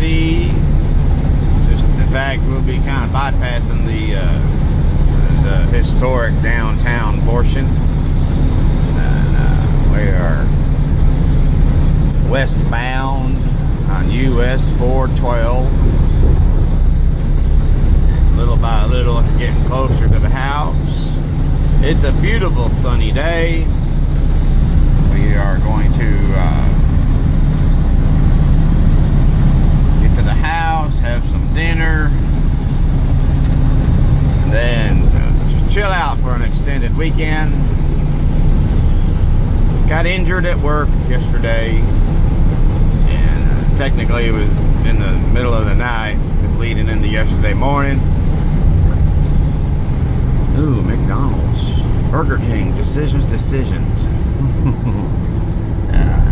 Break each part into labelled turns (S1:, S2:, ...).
S1: sunny. In fact, we'll be kind of bypassing the historic downtown portion. And we are westbound on US 412. Little by little, getting closer to the house. It's a beautiful sunny day. We are going to get to the house, have some dinner, and then just chill out for an extended weekend. Got injured at work yesterday, and technically it was in the middle of the night, leading into yesterday morning. Ooh, McDonald's, Burger King, decisions.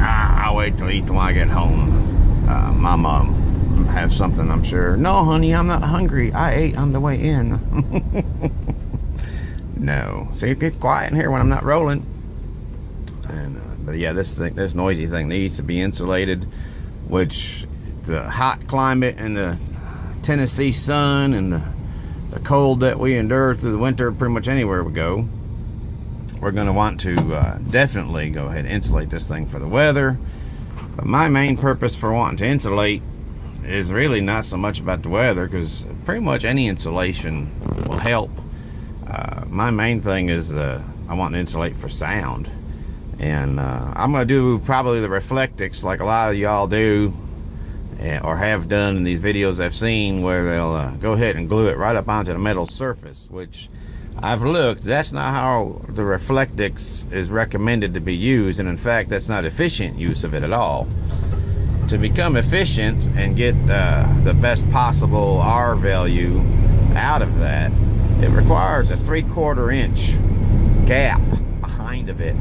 S1: I'll wait till eat till I get home. My mom have something, I'm sure. No, honey, I'm not hungry. I ate on the way in. No, see, it gets quiet in here when I'm not rolling. And but yeah, this noisy thing needs to be insulated, which the hot climate and the Tennessee sun and the cold that we endure through the winter, pretty much anywhere we go, we're going to want to definitely go ahead and insulate this thing for the weather. But my main purpose for wanting to insulate is really not so much about the weather, because pretty much any insulation will help. My main thing is I want to insulate for sound, and I'm going to do probably the Reflectix like a lot of y'all do, or have done in these videos I've seen, where they'll go ahead and glue it right up onto the metal surface, which I've looked. That's not how the Reflectix is recommended to be used, and in fact that's not efficient use of it at all. To become efficient and get the best possible R value out of that, it requires a 3/4 inch gap behind of it,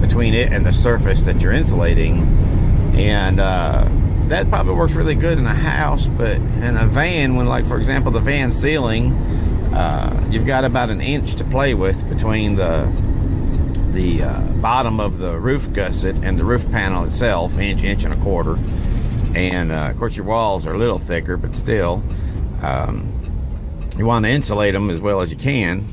S1: between it and the surface that you're insulating. And that probably works really good in a house, but in a van, when, like, for example, the van ceiling, you've got about an inch to play with between the bottom of the roof gusset and the roof panel itself, inch and 1/4. And of course your walls are a little thicker, but still, you want to insulate them as well as you can.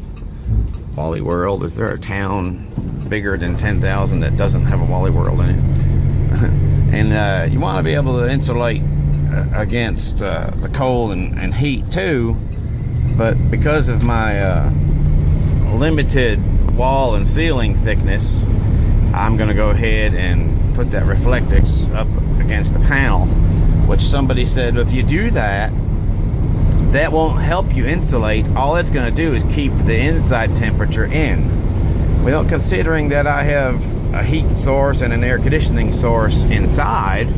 S1: Wally World, is there a town bigger than 10,000 that doesn't have a Wally World in it? And you want to be able to insulate against the cold and heat too. But because of my limited wall and ceiling thickness, I'm going to go ahead and put that Reflectix up against the panel, which somebody said, if you do that, that won't help you insulate. All it's going to do is keep the inside temperature in. Well, considering that I have a heat source and an air conditioning source inside,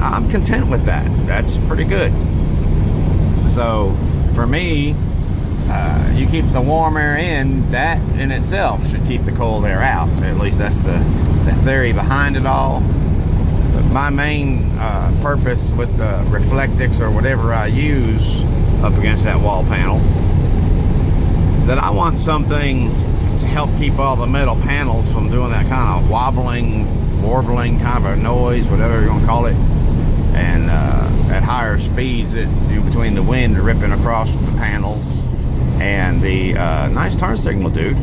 S1: I'm content with that. That's pretty good. So for me, you keep the warm air in, that in itself should keep the cold air out. At least that's the theory behind it all. But my main purpose with the Reflectix or whatever I use up against that wall panel is that I want something to help keep all the metal panels from doing that kind of wobbling, warbling kind of a noise, whatever you want to call it. And at higher speeds, between the wind ripping across the panels and the nice turn signal, dude.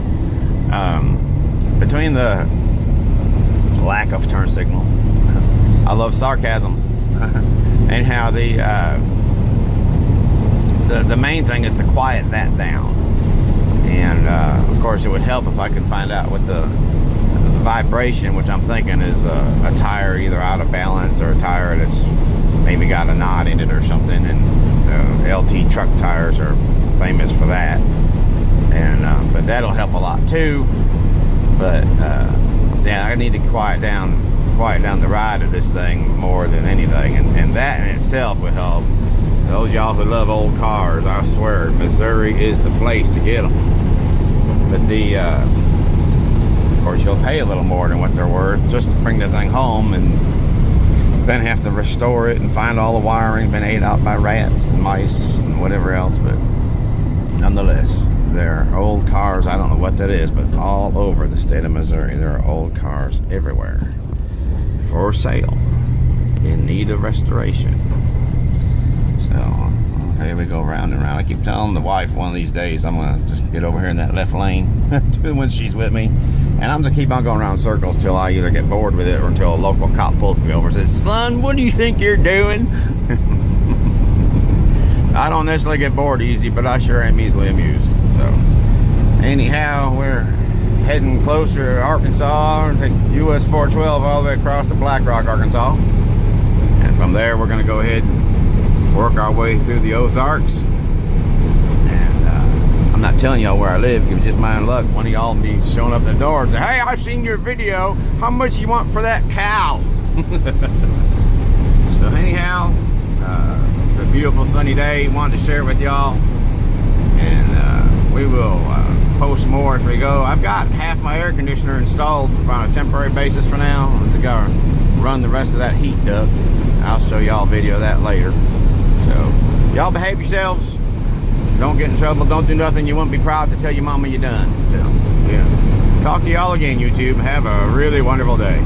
S1: Between the lack of turn signal, I love sarcasm, and how the main thing is to quiet that down. And of course, it would help if I could find out what the vibration, which I'm thinking is a tire either out of balance or a tire that's maybe got a knot in it or something. And LT truck tires are famous for that. And but that'll help a lot too. But yeah, I need to quiet down the ride of this thing more than anything, and that in itself will help. Those y'all who love old cars, I swear, Missouri is the place to get them. But of course, you'll pay a little more than what they're worth just to bring the thing home, and then have to restore it and find all the wiring been ate out by rats and mice and whatever else. But nonetheless, there are old cars. I don't know what that is, but all over the state of Missouri, there are old cars everywhere for sale, in need of restoration. So here we go round and round. I keep telling the wife one of these days I'm gonna just get over here in that left lane when she's with me, and I'm gonna keep on going around circles till I either get bored with it or until a local cop pulls me over and says, "Son, what do you think you're doing?" I don't necessarily get bored easy, but I sure am easily amused. So anyhow, we're heading closer to Arkansas and take US 412 all the way across to Black Rock, Arkansas, and from there we're gonna go ahead and work our way through the Ozarks. And I'm not telling y'all where I live, because just my own luck, one of y'all will be showing up at the door and say, "Hey, I've seen your video. How much you want for that cow?" So anyhow, it's a beautiful sunny day. Wanted to share it with y'all, and we will post more as we go. I've got half my air conditioner installed on a temporary basis for now. I'm gonna run the rest of that heat duct. I'll show y'all a video of that later. So, y'all behave yourselves. Don't get in trouble. Don't do nothing you wouldn't be proud to tell your mama you done. So, yeah. Talk to y'all again, YouTube. Have a really wonderful day.